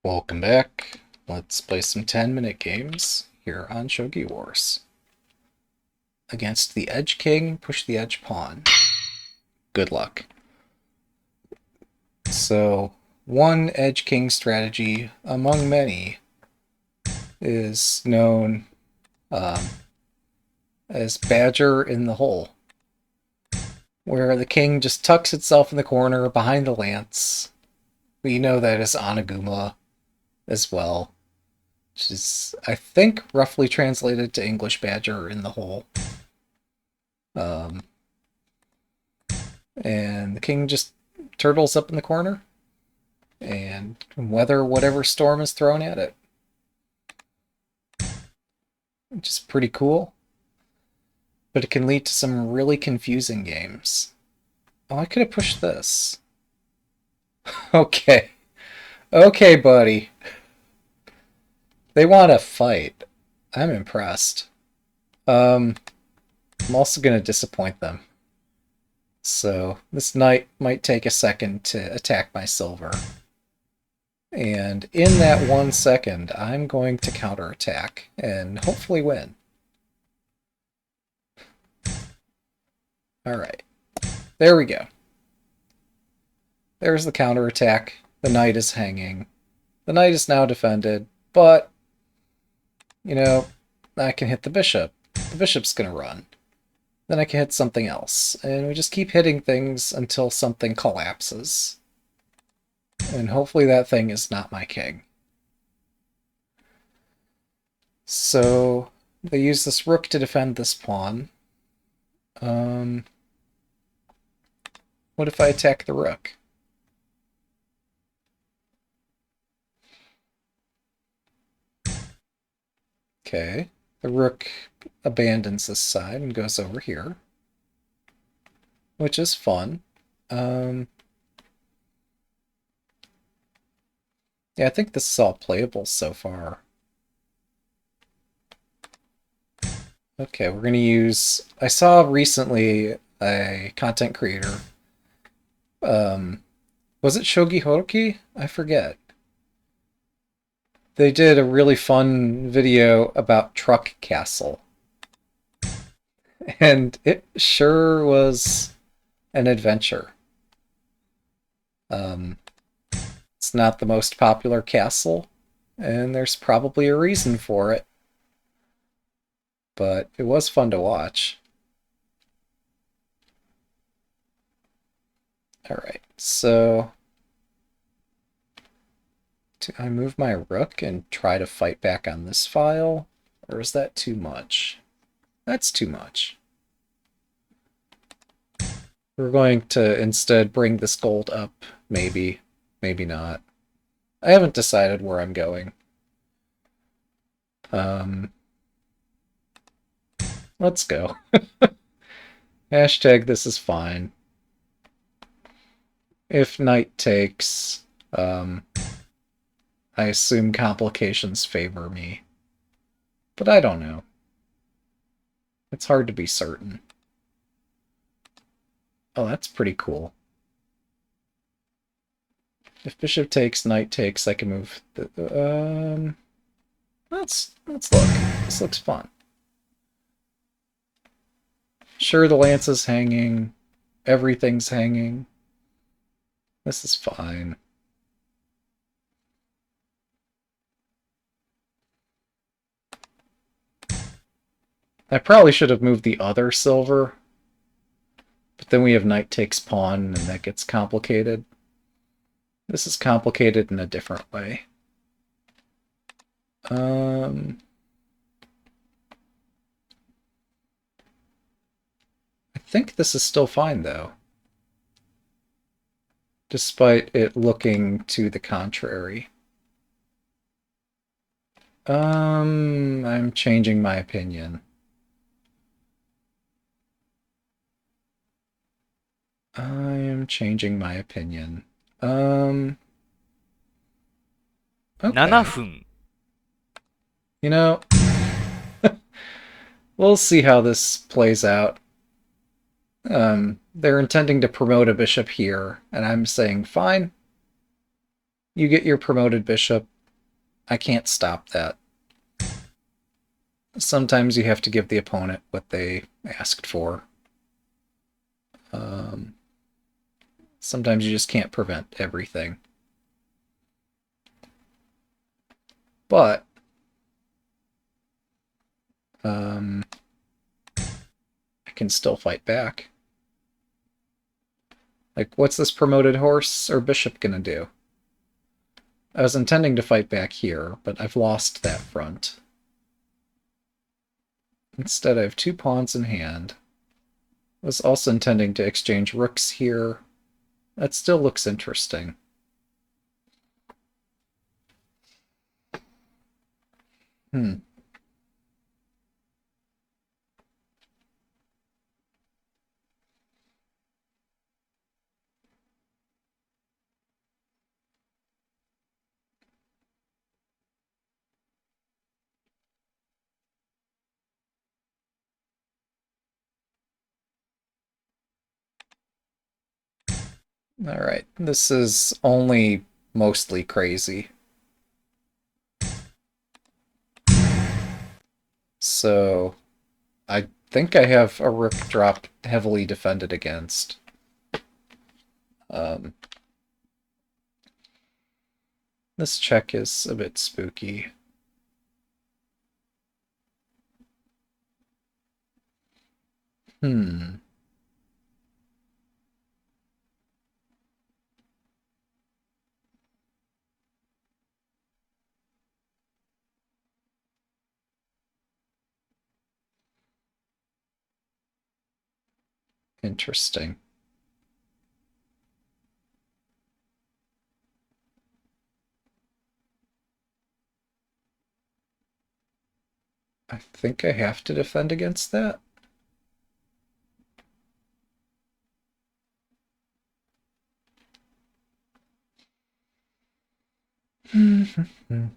Welcome back. Let's play some 10-minute games here on Shogi Wars. Against the Edge King, push the Edge Pawn. Good luck. So, one Edge King strategy among many is known as Badger in the Hole, where the king just tucks itself in the corner behind the lance. We know that is Anaguma as well, which is, I think, roughly translated to English Badger in the Hole. And the king just turtles up in the corner and weather whatever storm is thrown at it. Which is pretty cool. But it can lead to some really confusing games. Oh, I could have pushed this. Okay. Okay, buddy. They want to fight. I'm impressed. I'm also going to disappoint them. So this knight might take a second to attack my silver. And in that 1 second, I'm going to counterattack and hopefully win. Alright. There we go. There's the counterattack. The knight is hanging. The knight is now defended, but, you know, I can hit the bishop. The bishop's going to run. Then I can hit something else. And we just keep hitting things until something collapses. And hopefully that thing is not my king. So they use this rook to defend this pawn. What if I attack the rook? Okay, the rook abandons this side and goes over here, which is fun. Yeah, I think this is all playable so far. Okay, we're going to use... I saw recently a content creator. Was it Shogi Horoki? I forget. They did a really fun video about Truck Castle. And it sure was an adventure. It's not the most popular castle, and there's probably a reason for it. But it was fun to watch. Alright, so... do I move my rook and try to fight back on this file? Or is that too much? That's too much. We're going to instead bring this gold up, maybe. Maybe not. I haven't decided where I'm going. Let's go. Hashtag this is fine. If knight takes, I assume complications favor me. But I don't know. It's hard to be certain. Oh, that's pretty cool. If bishop takes, knight takes, I can move the... Let's look. This looks fun. Sure, the lance is hanging. Everything's hanging. This is fine. I probably should have moved the other silver. But then we have knight takes pawn, and that gets complicated. This is complicated in a different way. I think this is still fine, though. Despite it looking to the contrary. I'm changing my opinion. Okay. 7分。You know, we'll see how this plays out. They're intending to promote a bishop here, and I'm saying, fine. You get your promoted bishop. I can't stop that. Sometimes you have to give the opponent what they asked for. Sometimes you just can't prevent everything. But I can still fight back. Like, what's this promoted horse or bishop gonna do? I was intending to fight back here, but I've lost that front. Instead, I have 2 pawns in hand. I was also intending to exchange rooks here. That still looks interesting. Alright, this is only mostly crazy. So, I think I have a rook drop heavily defended against. This check is a bit spooky. Interesting. I think I have to defend against that. $5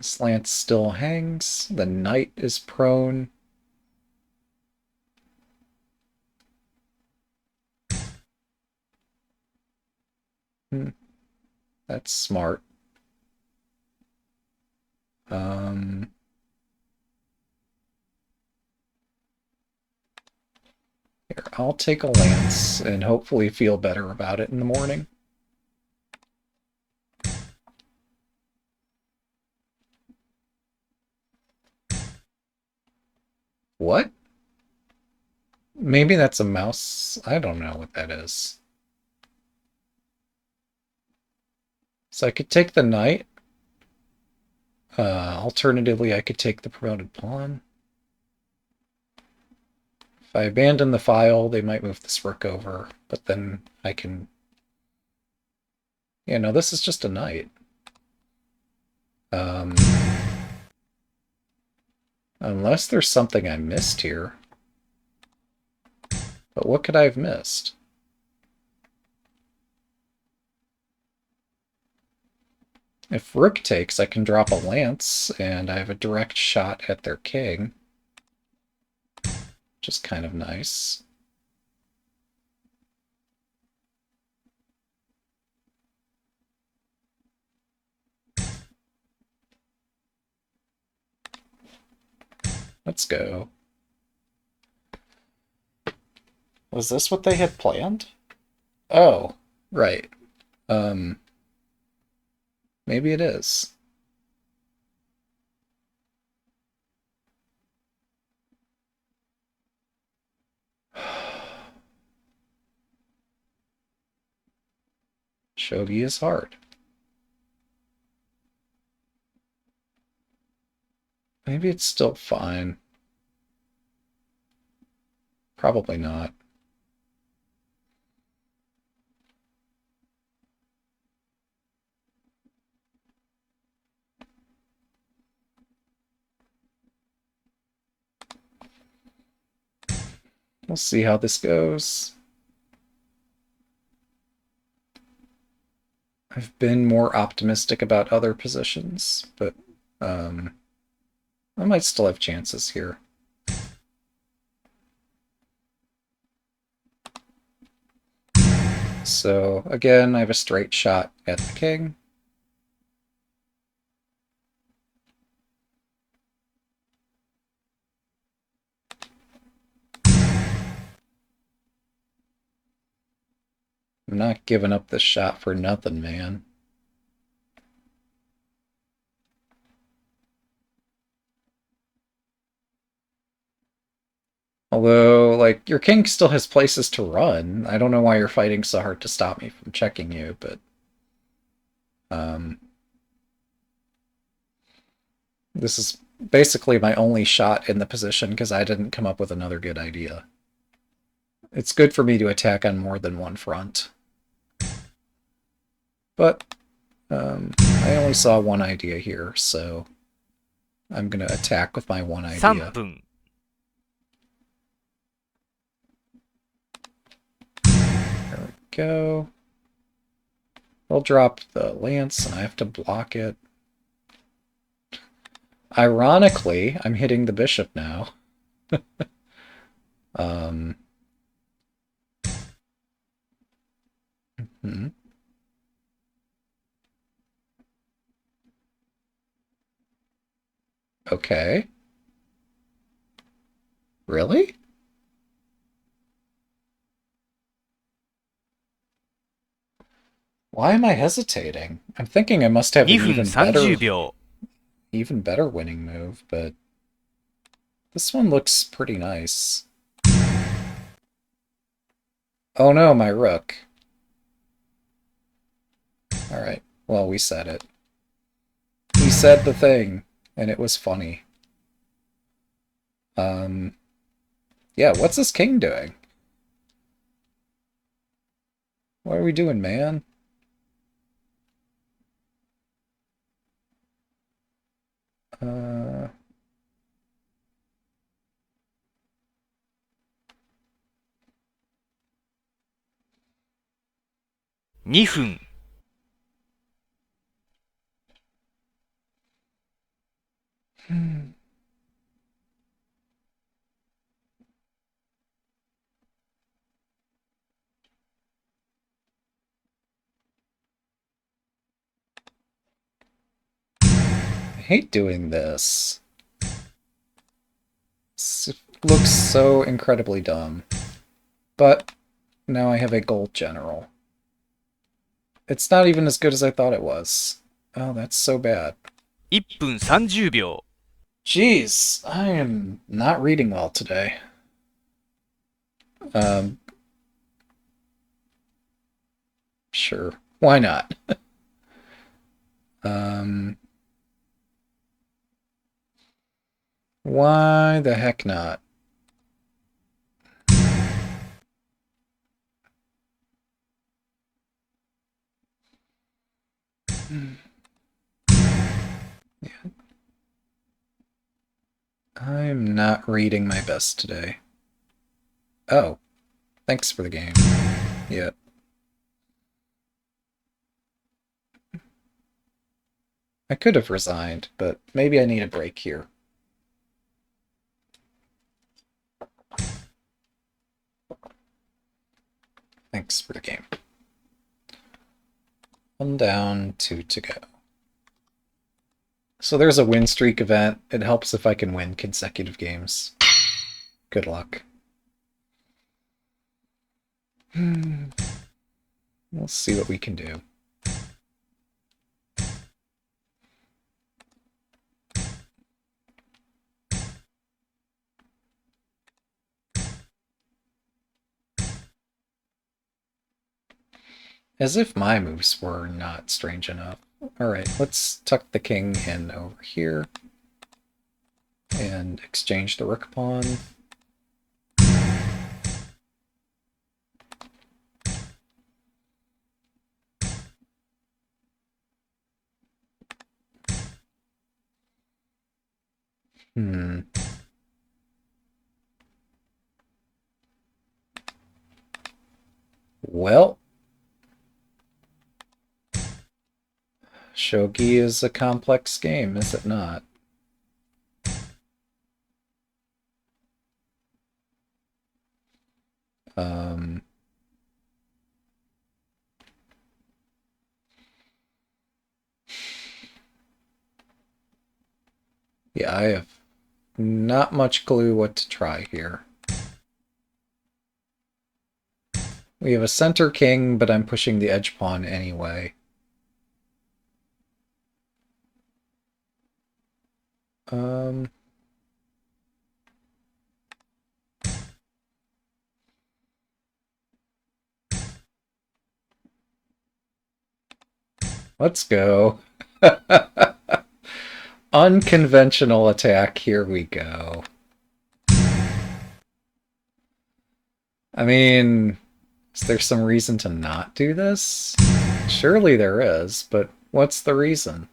This lance still hangs. The knight is prone. That's smart. Here, I'll take a lance and hopefully feel better about it in the morning. What? Maybe that's a mouse. I don't know what that is. So I could take the knight. Alternatively, I could take the promoted pawn. If I abandon the file, they might move this rook over, but then I can... Yeah, no, this is just a knight. Unless there's something I missed here. But what could I have missed? If rook takes, I can drop a lance, and I have a direct shot at their king. Which is kind of nice. Let's go. Was this what they had planned? Oh, right. Maybe it is. Shogi is hard. Maybe it's still fine. Probably not. We'll see how this goes. I've been more optimistic about other positions, but um, I might still have chances here. So again, I have a straight shot at the king. I'm not giving up this shot for nothing, man. Although, like, your king still has places to run. I don't know why you're fighting so hard to stop me from checking you, but this is basically my only shot in the position because I didn't come up with another good idea. It's good for me to attack on more than one front. But I only saw one idea here, so I'm going to attack with my one 3 idea. 分 There we go. They'll drop the lance, and I have to block it. Ironically, I'm hitting the bishop now. Hmm. Okay. Really? Why am I hesitating? I'm thinking I must have 2 an 分30秒 even better winning move, but this one looks pretty nice. Oh no, my rook. Alright, well, we said it. He said the thing, and it was funny. Yeah, what's this king doing? What are we doing, man? 2分 I hate doing this. It looks so incredibly dumb. But now I have a gold general. It's not even as good as I thought it was. Oh, that's so bad. 1分30秒 Jeez, I am not reading well today. Sure. Why not? Why the heck not? Yeah. I'm not reading my best today. Oh, thanks for the game. Yeah. I could have resigned, but maybe I need a break here. Thanks for the game. One down, two to go. So there's a win streak event. It helps if I can win consecutive games. Good luck. We'll see what we can do. As if my moves were not strange enough. Alright, let's tuck the king in over here. And exchange the rook pawn. Well, Shogi is a complex game, is it not? Um, yeah, I have not much clue what to try here. We have a center king, but I'm pushing the edge pawn anyway. Um, let's go. Unconventional attack, here we go. I mean, is there some reason to not do this? Surely there is, but what's the reason?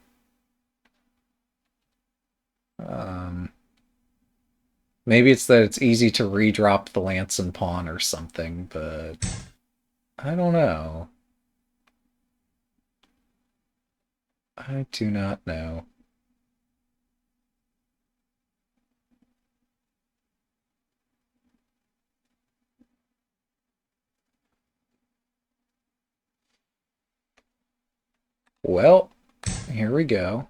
Maybe it's that it's easy to redrop the lance and pawn or something, but I don't know. I do not know. Well, here we go.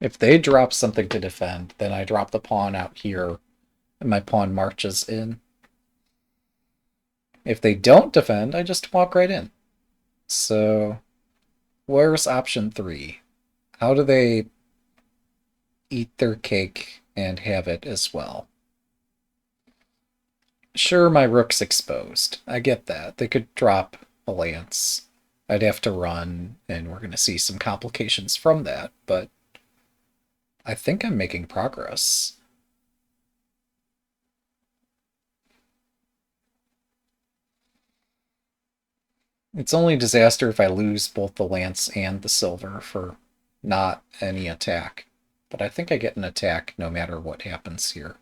If they drop something to defend, then I drop the pawn out here, and my pawn marches in. If they don't defend, I just walk right in. So, where's option 3? How do they eat their cake and have it as well? Sure, my rook's exposed. I get that. They could drop a lance. I'd have to run, and we're going to see some complications from that, but I think I'm making progress. It's only disaster if I lose both the lance and the silver for not any attack. But I think I get an attack no matter what happens here.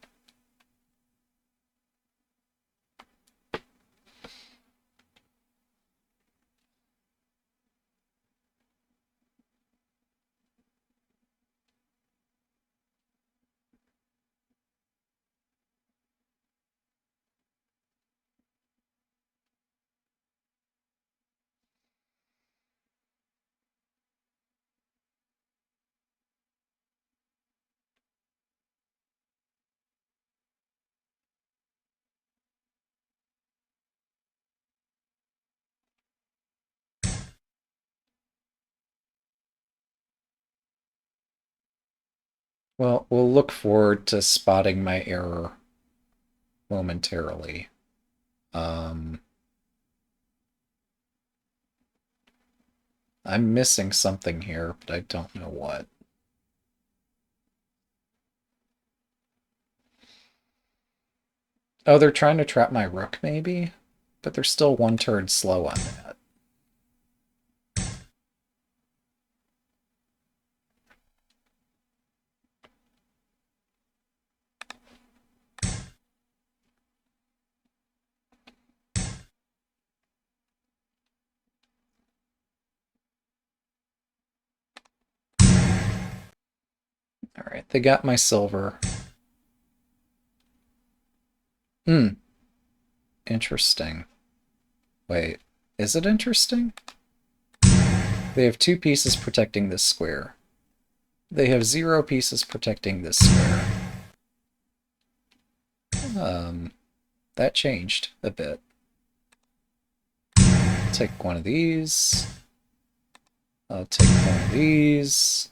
Well, we'll look forward to spotting my error momentarily. I'm missing something here, but I don't know what. Oh, they're trying to trap my rook, maybe? But they're still one turn slow on that. Alright, they got my silver. Interesting. Wait, is it interesting? They have 2 pieces protecting this square. They have 0 pieces protecting this square. That changed a bit. Take one of these. I'll take one of these.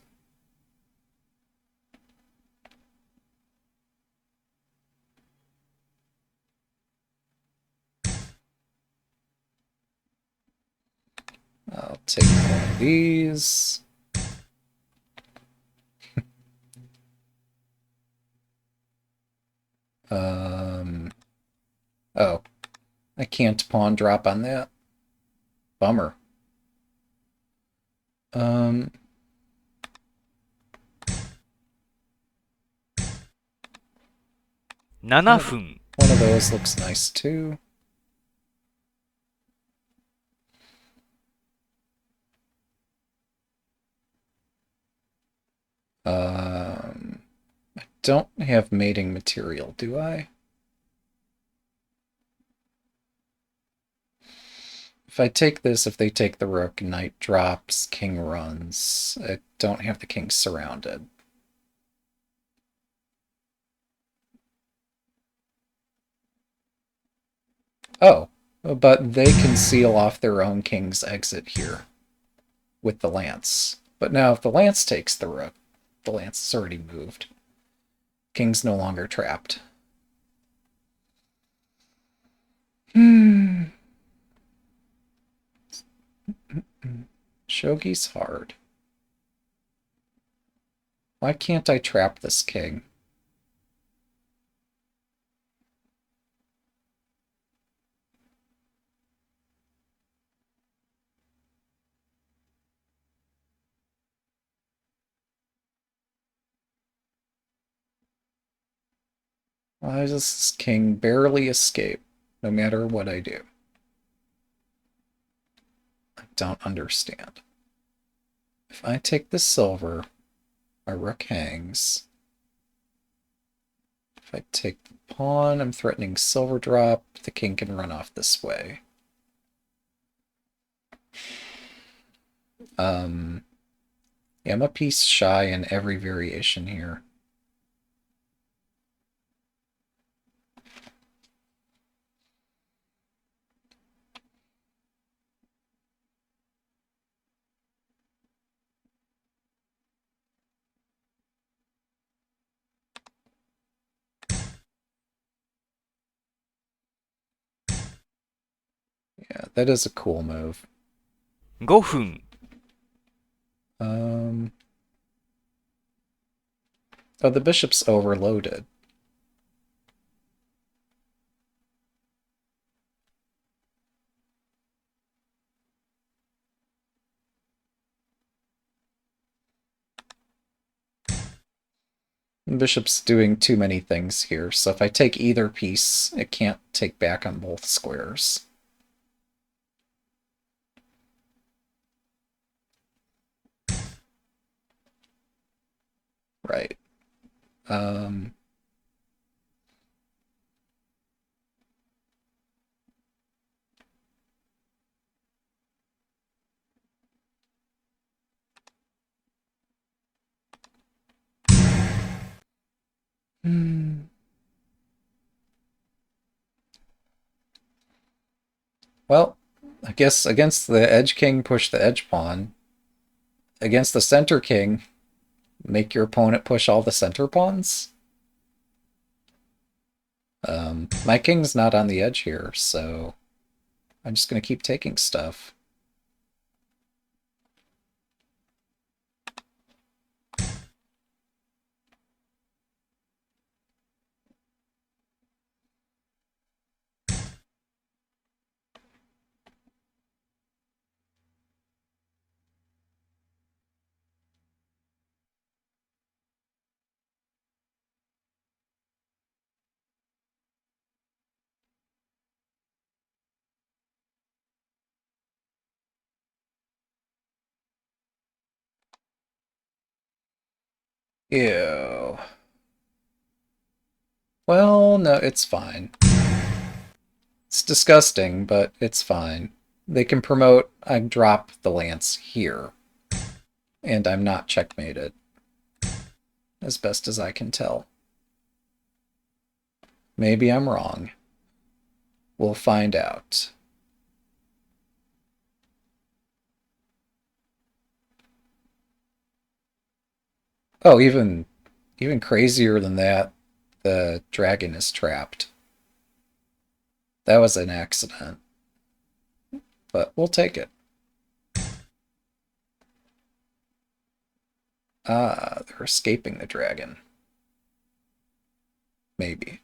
I'll take one of these. Oh, I can't pawn drop on that. Bummer. 7分。One of those looks nice too. I don't have mating material, do I? If I take this, if they take the rook, knight drops, king runs. I don't have the king surrounded. Oh, but they can seal off their own king's exit here with the lance. But now if the lance takes the rook, the lance is already moved. King's no longer trapped. Shogi's hard. Why can't I trap this king? Why does this king barely escape, no matter what I do? I don't understand. If I take the silver, my rook hangs. If I take the pawn, I'm threatening silver drop. The king can run off this way. Yeah, I'm a piece shy in every variation here. Yeah, that is a cool move. 5分、Oh, the bishop's overloaded. The bishop's doing too many things here, so if I take either piece, it can't take back on both squares. Right. Um, hmm. Well, I guess against the edge king, push the edge pawn. Against the center king, make your opponent push all the center pawns. My king's not on the edge here, so I'm just going to keep taking stuff. Ew. Well, no, it's fine. It's disgusting, but it's fine. They can promote, I drop the lance here, and I'm not checkmated, as best as I can tell. Maybe I'm wrong. We'll find out. Oh, even crazier than that, the dragon is trapped. That was an accident, but we'll take it. Ah, they're escaping the dragon. Maybe.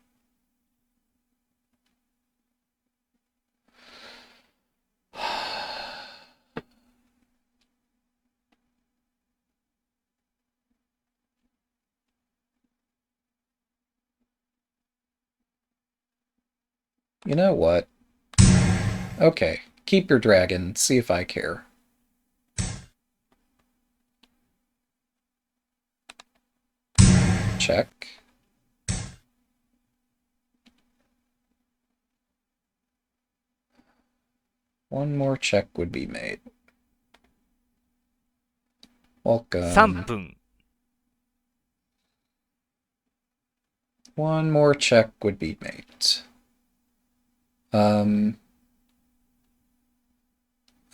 You know what? Okay, keep your dragon. See if I care. Check. One more check would be made. 3 Welcome. 分、 One more check would be made.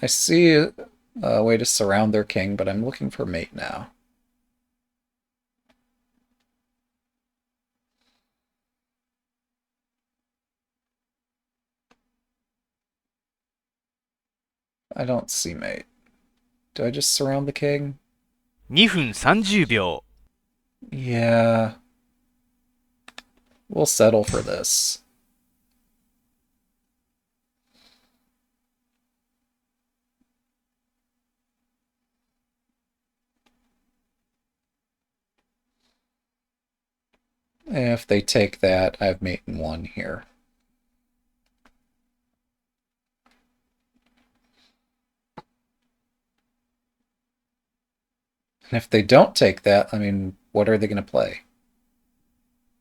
I see a way to surround their king, but I'm looking for mate now. I don't see mate. Do I just surround the king? 2分30秒、 Yeah. We'll settle for this. If they take that, I have mate in 1 here. And if they don't take that, I mean, what are they going to play?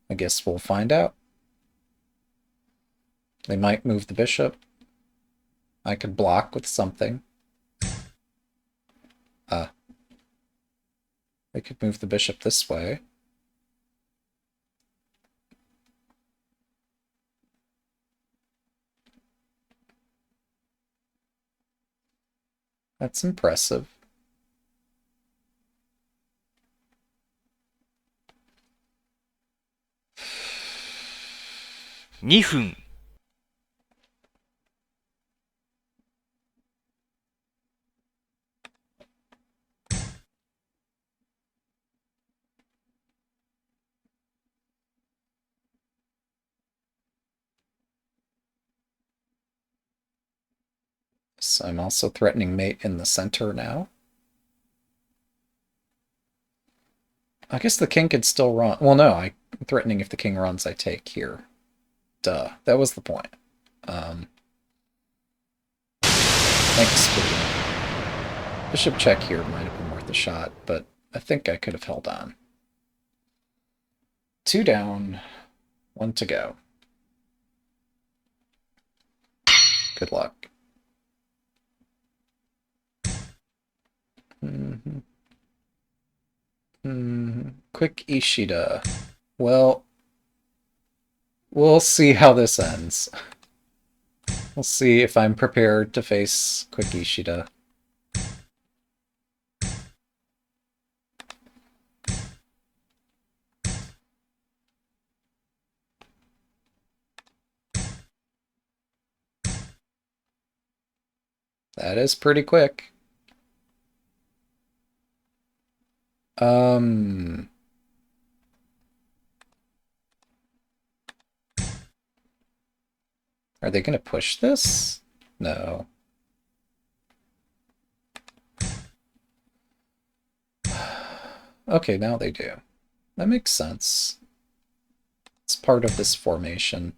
I guess we'll find out. They might move the bishop. I could block with something. They could move the bishop this way. That's impressive.2分、 So I'm also threatening mate in the center now. I guess the king could still run. Well, no, I'm threatening if the king runs, I take here. Duh, that was the point. Thanks, Queen. Bishop check here might have been worth a shot, but I think I could have held on. 2 down, 1 to go. Good luck. Quick Ishida. Well, we'll see how this ends. We'll see if I'm prepared to face Quick Ishida. That is pretty quick. Are they going to push this? No. Okay, now they do. That makes sense. It's part of this formation.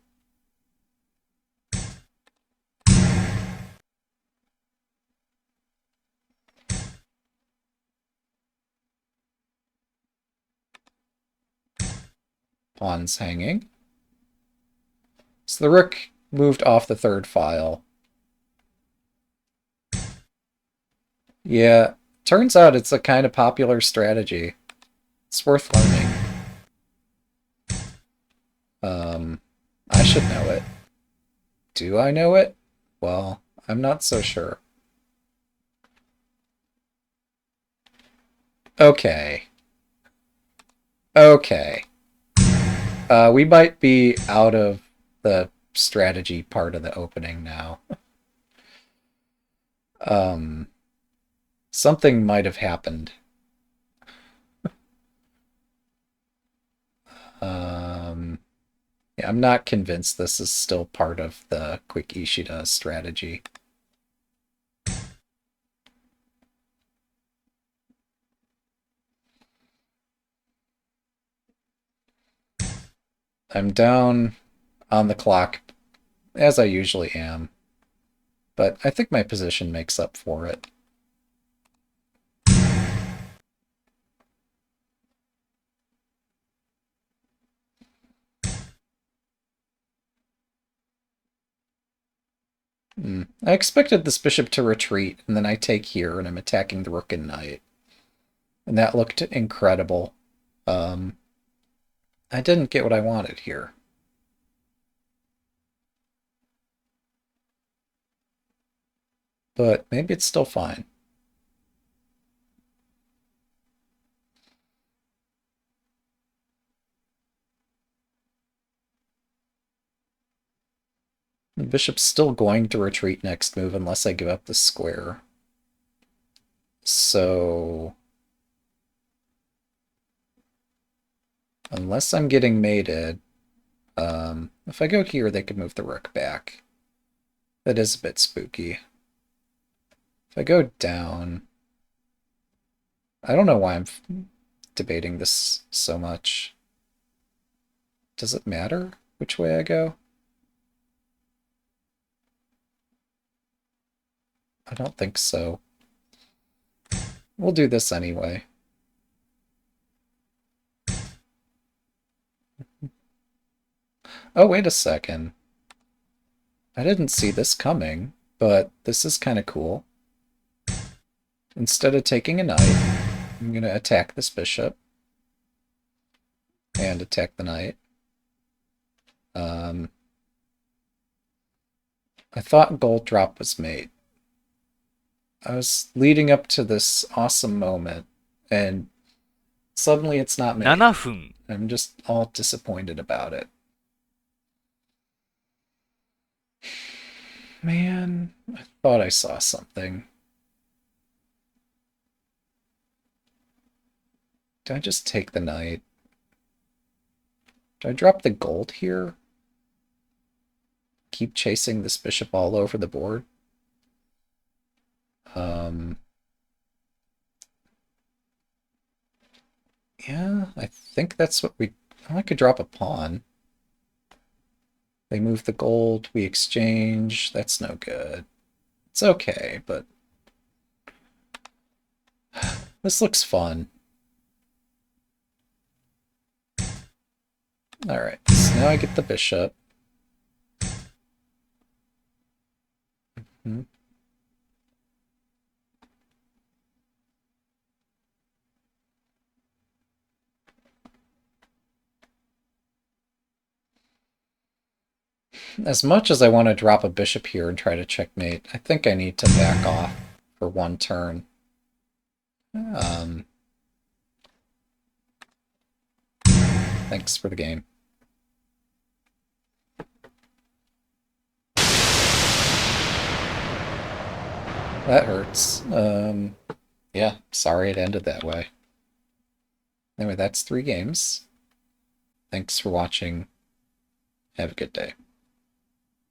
Pawn's hanging. So the rook moved off the 3rd file. Yeah, turns out it's a kind of popular strategy. It's worth learning. I should know it. Do I know it? Well, I'm not so sure. Okay. Okay. We might be out of the strategy part of the opening now. Something might have happened. Yeah, I'm not convinced this is still part of the Quick Ishida strategy. I'm down on the clock as I usually am. But I think my position makes up for it. I expected this bishop to retreat, and then I take here, and I'm attacking the rook and knight. And that looked incredible. I didn't get what I wanted here. But maybe it's still fine. The bishop's still going to retreat next move unless I give up the square. So... unless I'm getting mated, if I go here, they could move the rook back. That is a bit spooky. If I go down... I don't know why I'm debating this so much. Does it matter which way I go? I don't think so. We'll do this anyway. Oh, wait a second. I didn't see this coming, but this is kind of cool. Instead of taking a knight, I'm going to attack this bishop. And attack the knight. I thought gold drop was mate. I was leading up to this awesome moment, and suddenly it's not mate. 7分、 I'm just all disappointed about it. Man, I thought I saw something. Do I just take the knight? Do I drop the gold here? Keep chasing this bishop all over the board? Yeah, I think that's what we... I could drop a pawn. They move the gold, we exchange. That's no good. It's okay, but... this looks fun. Alright, so now I get the bishop. As much as I want to drop a bishop here and try to checkmate, I think I need to back off for one turn. Thanks for the game. That hurts. Yeah, sorry it ended that way. Anyway, that's 3 games. Thanks for watching. Have a good day.